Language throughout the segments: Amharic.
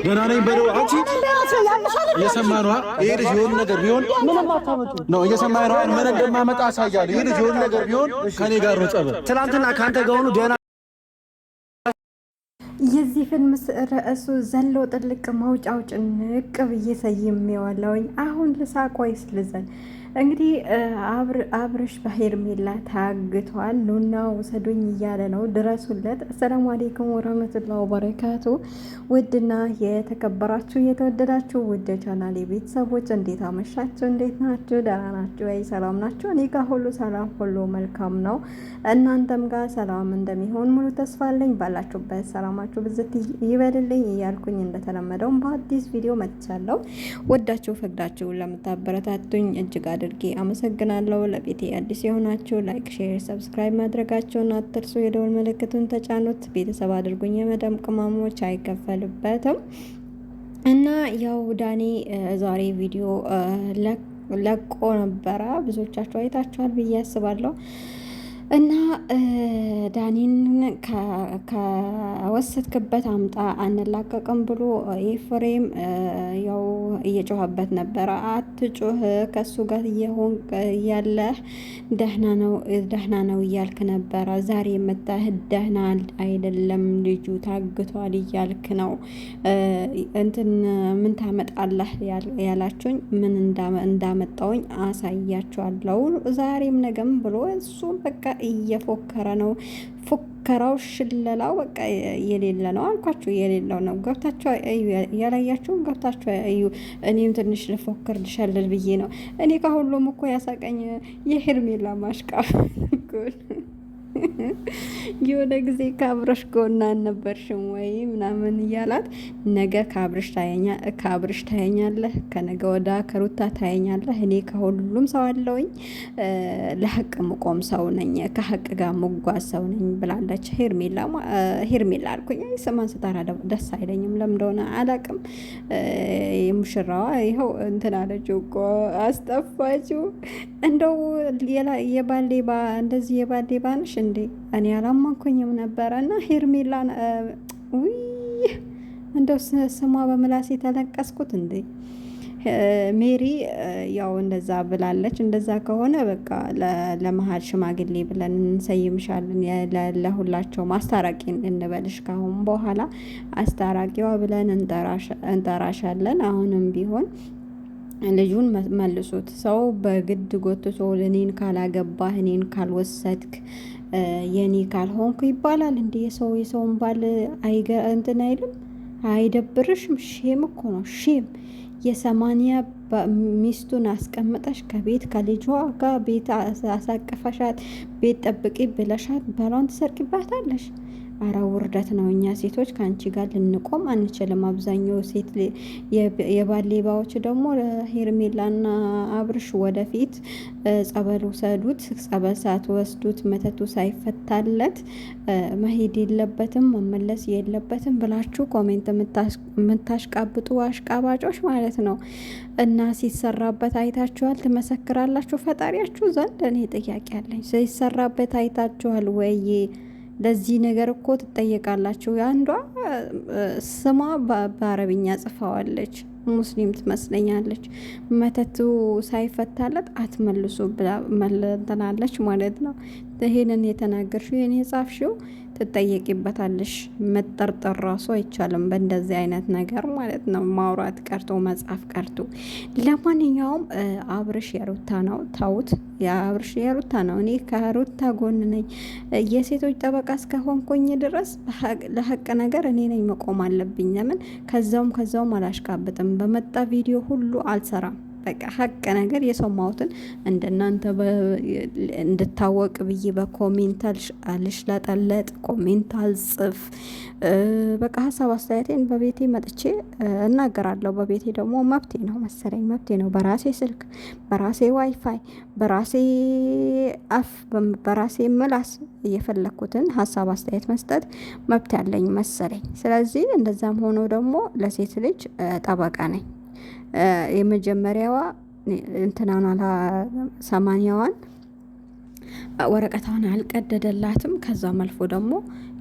ገና ነኝ በለው አንቺ እየሰማህ ነው። ይሄ ልጅ የሆነ ነገር ቢሆን ነው እየሰማህ ነው። ምን እንደማመጣ አሳያለሁ። ይሄ ልጅ የሆነ ነገር ቢሆን ከኔ ጋር ነው ጸብ። ትናንትና ካንተ ጋር ሆኖ ደህና የዚህ ፊልም ርዕሱ ዘሎ ጥልቅ መውጫው ጭንቅ ብዬ ሰይሜዋለሁኝ። አሁን ልሳቅ ወይስ ልዘን? እንግዲህ አብርሽ በሄርሜላ ታግቷል። ኑና ውሰዱኝ እያለ ነው። ድረሱለት። አሰላሙ አሌይኩም ወረህመቱላሂ ወበረካቱ። ውድና የተከበራችሁ የተወደዳችሁ ውድ ቻናሌ ቤተሰቦች እንዴት አመሻችሁ? እንዴት ናችሁ? ደህና ናችሁ ወይ? ሰላም ናችሁ? እኔ ጋር ሁሉ ሰላም፣ ሁሉ መልካም ነው። እናንተም ጋር ሰላም እንደሚሆን ሙሉ ተስፋ አለኝ። ባላችሁበት ሰላማችሁ ብዝት ይበልልኝ እያልኩኝ እንደተለመደውም በአዲስ ቪዲዮ መጥቻለሁ። ወዳችሁ ፈቅዳችሁ ለምታበረታቱኝ እጅግ አድርጌ አመሰግናለሁ። ለቤቴ አዲስ የሆናችሁ ላይክ፣ ሼር፣ ሰብስክራይብ ማድረጋችሁን አትርሱ። የደወል ምልክቱን ተጫኑት። ቤተሰብ አድርጉኝ። የመዳም ቅመሞች አይከፈልበትም። እና ያው ዳኒ ዛሬ ቪዲዮ ለቆ ነበረ። ብዙዎቻችሁ አይታችኋል ብዬ አስባለሁ። እና ዳኒን ከወሰድክበት አምጣ አንላቀቅም ብሎ ኤፍሬም ያው እየጮኸበት ነበረ። አትጮህ፣ ከሱ ጋር እየሆን እያለህ ደህና ነው እያልክ ነበረ። ዛሬ መጣህ ደህና አይደለም ልጁ ታግቷል እያልክ ነው። እንትን ምን ታመጣለህ ያላችሁኝ፣ ምን እንዳመጣውኝ አሳያችኋለሁ ዛሬም ነገም ብሎ እሱ በቃ እየፎከረ ነው። ፉከራው ሽለላው በቃ የሌለ ነው አልኳችሁ፣ የሌለው ነው። ገብታችሁ ያላያችሁ ገብታችሁ እዩ። እኔም ትንሽ ልፎክር ልሸልል ብዬ ነው። እኔ ከሁሉም እኮ ያሳቀኝ የሄርሜላ ማሽቃፍ የሆነ ጊዜ ከአብረሽ ጎና አልነበርሽም ወይ ምናምን እያላት ነገ ከአብረሽ ታየኛለህ፣ ከነገ ወዳ ከሩታ ታየኛለህ። እኔ ከሁሉም ሰው አለውኝ፣ ለሀቅ ምቆም ሰው ነኝ፣ ከሀቅ ጋር ምጓዝ ሰው ነኝ ብላለች ሄርሜላ አልኩኝ። ስሟን ስጠራ ደስ አይለኝም፣ ለምን እንደሆነ አላቅም። የሙሽራዋ ይኸው እንትን አለችው እኮ አስጠፋችው። እንደው የባሌባ እንደዚህ የባሌባ ነሽ እንዴ? እኔ አላማንኩኝም ነበረ። እና ሄርሜላ እንደው ስሟ በምላሴ ተለቀስኩት እንዴ? ሜሪ ያው እንደዛ ብላለች። እንደዛ ከሆነ በቃ ለመሀል ሽማግሌ ብለን እንሰይምሻለን፣ ለሁላቸው አስታራቂ እንበልሽ። ካሁን በኋላ አስታራቂዋ ብለን እንጠራሻለን። አሁንም ቢሆን ልጁን መልሱት። ሰው በግድ ጎትቶ እኔን ካላገባህ፣ እኔን ካልወሰድክ፣ የኔ ካልሆንኩ ይባላል እንዴ? የሰውን ባል እንትን አይልም? አይደብርሽም? ሼም እኮ ነው ሼም። የ80 ሚስቱን አስቀምጠሽ ከቤት ከልጇ ጋር ቤት አሳቅፈሻት ቤት ጠብቂ ብለሻት ባሏን ትሰርቂባታለሽ? አረ ውርደት ነው። እኛ ሴቶች ከአንቺ ጋር ልንቆም አንችልም። አብዛኛው ሴት የባሌባዎች ደግሞ ሄርሜላና አብርሽ ወደፊት ጸበል ውሰዱት፣ ጸበል ሳትወስዱት መተቱ ሳይፈታለት መሄድ የለበትም መመለስ የለበትም ብላችሁ ኮሜንት የምታሽቃብጡ አሽቃባጮች ማለት ነው። እና ሲሰራበት አይታችኋል፣ ትመሰክራላችሁ ፈጣሪያችሁ ዘንድ። እኔ ጥያቄ አለኝ። ሲሰራበት አይታችኋል ወይ? ለዚህ ነገር እኮ ትጠየቃላችሁ። አንዷ ስሟ በአረብኛ ጽፋዋለች፣ ሙስሊም ትመስለኛለች። መተቱ ሳይፈታለት አትመልሱ ብላ መለተናለች ማለት ነው። ይሄንን የተናገርሽው የኔ ጻፍሽው ትጠየቂበታለሽ። መጠርጠር ራሱ አይቻልም በእንደዚህ አይነት ነገር ማለት ነው። ማውራት ቀርቶ መጻፍ ቀርቶ። ለማንኛውም አብርሽ የሩታ ነው፣ ታውት የአብርሽ የሩታ ነው። እኔ ከሩታ ጎን ነኝ። የሴቶች ጠበቃ እስከሆንኩኝ ድረስ ለሀቅ ነገር እኔ ነኝ መቆም አለብኝ። ለምን ከዛውም አላሽቃብጥም። በመጣ ቪዲዮ ሁሉ አልሰራም። በቃ ሀቅ ነገር የሰማሁትን እንደናንተ እንድታወቅ ብዬ በኮሜንት አልሽለጠለጥ፣ ኮሜንት አልጽፍ። በቃ ሀሳብ አስተያየቴን በቤቴ መጥቼ እናገራለሁ። በቤቴ ደግሞ መብቴ ነው መሰለኝ፣ መብቴ ነው። በራሴ ስልክ፣ በራሴ ዋይፋይ፣ በራሴ አፍ፣ በራሴ ምላስ እየፈለኩትን ሀሳብ አስተያየት መስጠት መብት ያለኝ መሰለኝ። ስለዚህ እንደዛም ሆኖ ደግሞ ለሴት ልጅ ጠበቃ ነኝ። የመጀመሪያዋ እንትናና 80ዋን ወረቀቷን አልቀደደላትም። ከዛም አልፎ ደግሞ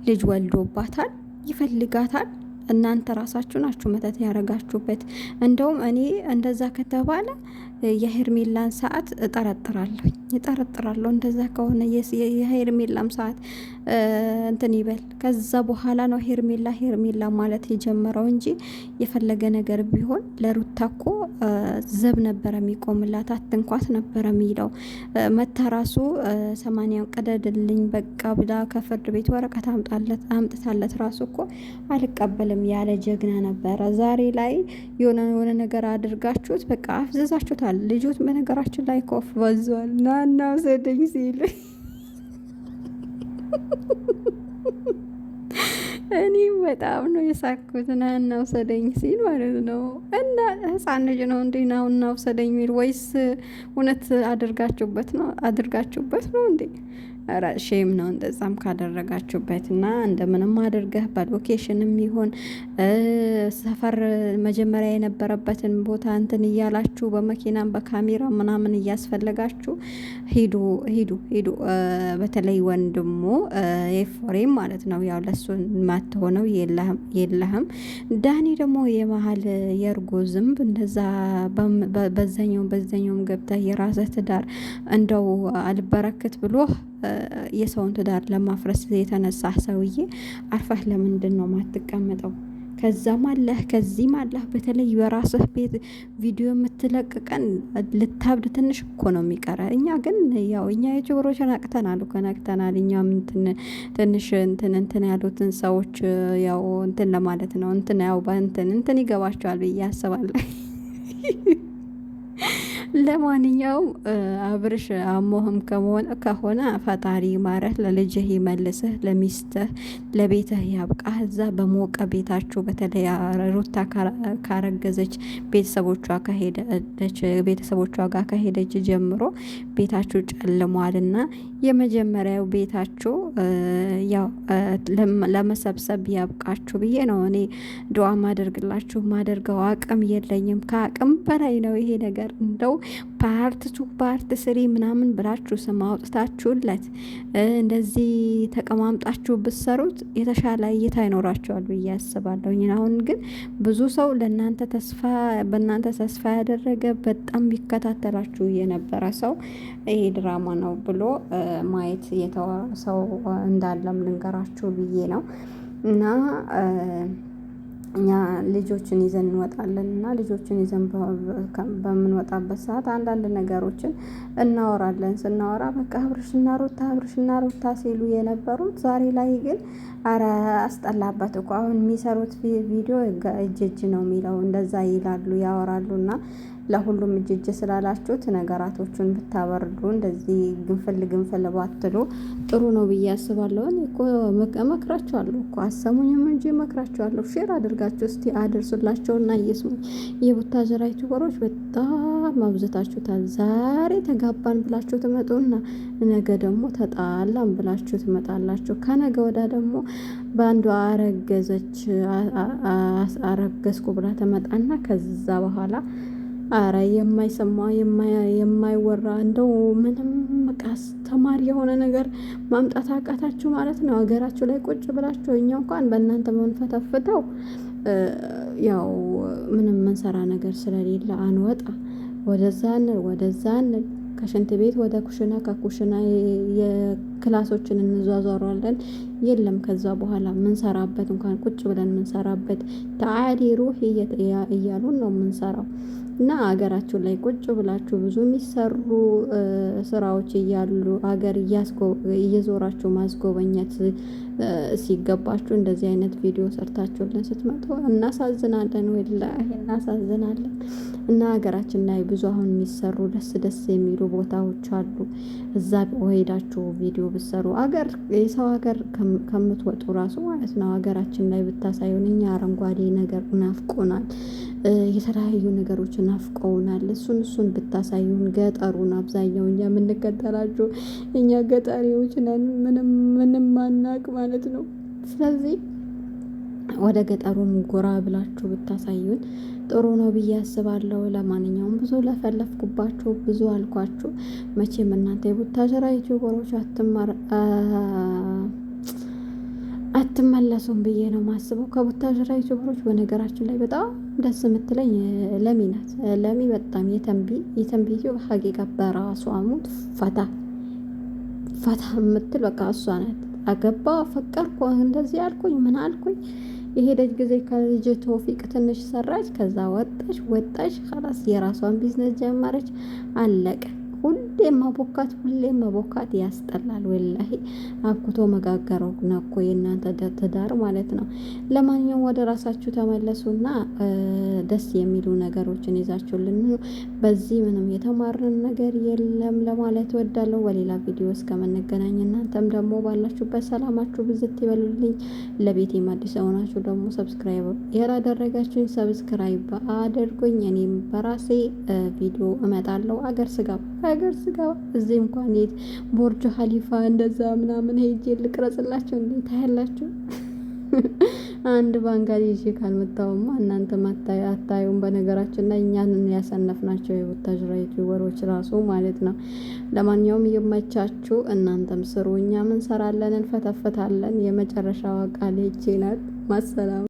ልጅ ወልዶባታል፣ ይፈልጋታል። እናንተ ራሳችሁ ናችሁ መተት ያረጋችሁበት። እንደውም እኔ እንደዛ ከተባለ የሄርሜላን ሰዓት እጠረጥራለሁ። እንደዛ ከሆነ የሄርሜላም ሰዓት እንትን ይበል። ከዛ በኋላ ነው ሄርሜላ ማለት የጀመረው እንጂ የፈለገ ነገር ቢሆን ለሩታ እኮ ዘብ ነበረ የሚቆምላት፣ አትንኳት ነበረ የሚለው። መታራሱ 80 ቀደድልኝ በቃ ብላ ከፍርድ ቤት ወረቀት አምጥታለት ራሱ እኮ አልቀበልም ያለ ጀግና ነበረ። ዛሬ ላይ የሆነ ነገር አድርጋችሁት በቃ አፍዝዛችሁታል። ልጆት በነገራችን ላይ ኮፍ በዟል። ናና ውሰደኝ ሲል እኔ በጣም ነው የሳኩት። ናና ውሰደኝ ሲል ማለት ነው። እና ህፃን ልጅ ነው እንዴ ናውና ውሰደኝ የሚል? ወይስ እውነት አድርጋችሁበት ነው እንዴ? ኧረ ሼም ነው እንደዛም ካደረጋችሁበት። እና እንደምንም አድርገህ በሎኬሽንም ይሁን ሰፈር መጀመሪያ የነበረበትን ቦታ እንትን እያላችሁ በመኪናም በካሜራ ምናምን እያስፈለጋችሁ ሂዱ። በተለይ ወንድሙ ኤፍሬም ማለት ነው። ያው ለሱ ማትሆነው የለህም። ዳኒ ደግሞ የመሀል የእርጎ ዝንብ እንደዛ በዛኛውም ገብተህ የራስህ ትዳር እንደው አልበረክት ብሎ የሰውን ትዳር ለማፍረስ የተነሳ ሰውዬ አርፈህ ለምንድን ነው ማትቀመጠው? ከዛም አለህ ከዚህም አለህ። በተለይ በራስህ ቤት ቪዲዮ የምትለቅቀን ልታብድ ትንሽ እኮ ነው የሚቀረ። እኛ ግን ያው እኛ ዩቲዩበሮች ነቅተናል። እኛም ትንሽ እንትን ያሉትን ሰዎች ያው እንትን ለማለት ነው ያው እንትን ይገባቸዋል ብዬ አስባለሁ። ለማንኛውም አብርሽ አሞህም ከሆነ ፈጣሪ ማረህ፣ ለልጅህ ይመልስህ፣ ለሚስትህ ለቤትህ ያብቃህ። እዛ በሞቀ ቤታችሁ በተለይ ሩታ ካረገዘች ቤተሰቦቿ ጋር ከሄደች ጀምሮ ቤታችሁ ጨልሟልና የመጀመሪያው ቤታችሁ ያው ለመሰብሰብ ያብቃችሁ ብዬ ነው እኔ ዱዓ ማደርግላችሁ። ማደርገው አቅም የለኝም፣ ከአቅም በላይ ነው ይሄ ነገር። እንደው ፓርት 2 ፓርት 3 ምናምን ብላችሁ ስም አውጥታችሁለት እንደዚህ ተቀማምጣችሁ ብትሰሩት የተሻለ እይታ ይኖራቸዋል ብዬ አስባለሁ። አሁን ግን ብዙ ሰው በእናንተ ተስፋ ያደረገ በጣም ቢከታተላችሁ የነበረ ሰው ይሄ ድራማ ነው ብሎ ማየት የተዋ ሰው እንዳለም ልንገራችሁ ብዬ ነው። እና እኛ ልጆችን ይዘን እንወጣለን እና ልጆችን ይዘን በምንወጣበት ሰዓት አንዳንድ ነገሮችን እናወራለን። ስናወራ በቃ አብርሽና ሩታ ሲሉ የነበሩት ዛሬ ላይ ግን አረ አስጠላበት እኮ። አሁን የሚሰሩት ቪዲዮ እጅ ነው የሚለው እንደዛ ይላሉ ያወራሉ። እና ለሁሉም እጅ ስላላችሁት ነገራቶቹን ብታበርዱ እንደዚህ ግንፍል ባትሉ ጥሩ ነው ብዬ አስባለሁ። እኔ እኮ እመክራችኋለሁ እኮ አሰሙኝም እንጂ እመክራችኋለሁ። ሼር አድርጋችሁ እስቲ አድርሱላቸውና እየስሙ። የቡታጀራ ዩቲዩበሮች በጣም አብዝታችሁታል። ዛሬ ተጋባን ብላችሁ ትመጡና ነገ ደግሞ ተጣላን ብላችሁ ትመጣላችሁ። ከነገ ወዳ ደግሞ በአንዷ አረገዝኩ ብላ ተመጣና ከዛ በኋላ አረ የማይሰማ የማይወራ እንደው ምንም አስተማሪ የሆነ ነገር ማምጣት አቃታችሁ ማለት ነው። ሀገራችሁ ላይ ቁጭ ብላችሁ እኛ እንኳን በእናንተ መንፈተፍተው ያው ምንም መንሰራ ነገር ስለሌለ አንወጣ ወደዛ ከሽንት ቤት ወደ ኩሽና ከኩሽና የክላሶችን እንዟዟራለን። የለም ከዛ በኋላ ምንሰራበት እንኳን ቁጭ ብለን ምንሰራበት ተዓዲ ሩህ እያሉን ነው ምንሰራው። እና አገራችሁ ላይ ቁጭ ብላችሁ ብዙ የሚሰሩ ስራዎች እያሉ አገር እየዞራችሁ ማስጎበኘት ሲገባችሁ እንደዚህ አይነት ቪዲዮ ሰርታችሁልን ስትመጡ እናሳዝናለን፣ ወላሂ እናሳዝናለን። እና ሀገራችን ላይ ብዙ አሁን የሚሰሩ ደስ የሚሉ ቦታዎች አሉ። እዛ ሄዳችሁ ቪዲዮ ብትሰሩ የሰው ሀገር ከምትወጡ ራሱ ማለት ነው ሀገራችን ላይ ብታሳዩን። እኛ አረንጓዴ ነገር ናፍቆናል፣ የተለያዩ ነገሮች ናፍቀውናል። እሱን ብታሳዩን። ገጠሩን አብዛኛው እኛ የምንከተላችሁ እኛ ገጠሪዎች ነን፣ ምንም ማናቅ ማለት ነው። ስለዚህ ወደ ገጠሩም ጎራ ብላችሁ ብታሳዩን ጥሩ ነው ብዬ አስባለሁ። ለማንኛውም ብዙ ለፈለፍኩባችሁ፣ ብዙ አልኳችሁ። መቼም እናንተ የቡታጀራ ዩቲዩበሮች አትመለሱም ብዬ ነው ማስበው ከቡታጀራ ዩቲዩበሮች። በነገራችን ላይ በጣም ደስ የምትለኝ ለሚ ናት። ለሚ በጣም የተንቢ ዩቲዩብ ሀቂቃ በራሷ ሙድ ፈታ የምትል በቃ እሷ ናት። አገባ ፈቀርኩ እንደዚህ አልኩኝ ምን አልኩኝ የሄደች ጊዜ ከልጅ ቶፊቅ ትንሽ ሰራች። ከዛ ወጣች ከላስ የራሷን ቢዝነስ ጀመረች። አለቀ። ሁሌም መቦካት ያስጠላል። ወላሂ አብኩቶ መጋገረው ነኮ የእናንተ ትዳር ማለት ነው። ለማንኛውም ወደ ራሳችሁ ተመለሱና ደስ የሚሉ ነገሮችን ይዛችሁልን። በዚህ ምንም የተማርን ነገር የለም ለማለት ወዳለሁ። በሌላ ቪዲዮ እስከምንገናኝ እናንተም ደግሞ ባላችሁበት ሰላማችሁ ብዝት ይበሉልኝ። ለቤቴም አዲስ ሆናችሁ ደግሞ ሰብስክራይብ ያላደረጋችሁኝ ሰብስክራይብ አድርጉኝ። እኔም በራሴ ቪዲዮ እመጣለሁ። አገር ስጋ እዚህ እንኳን ቦርጅ ሀሊፋ እንደዛ ምናምን ሄጄ ልቅረጽላቸው እንዴት ታያላችሁ? አንድ ባንጋሊ ይዤ ካልመጣሁማ እናንተ አታዩም። በነገራችን ላይ እኛንን ያሰነፍናቸው የቡታጅራ ዩቲዩበሮች ራሱ ማለት ነው። ለማንኛውም የማይቻችሁ እናንተም ስሩ፣ እኛም እንሰራለን፣ እንፈተፍታለን። የመጨረሻዋ ቃል ይቺ ናት። ማሰላም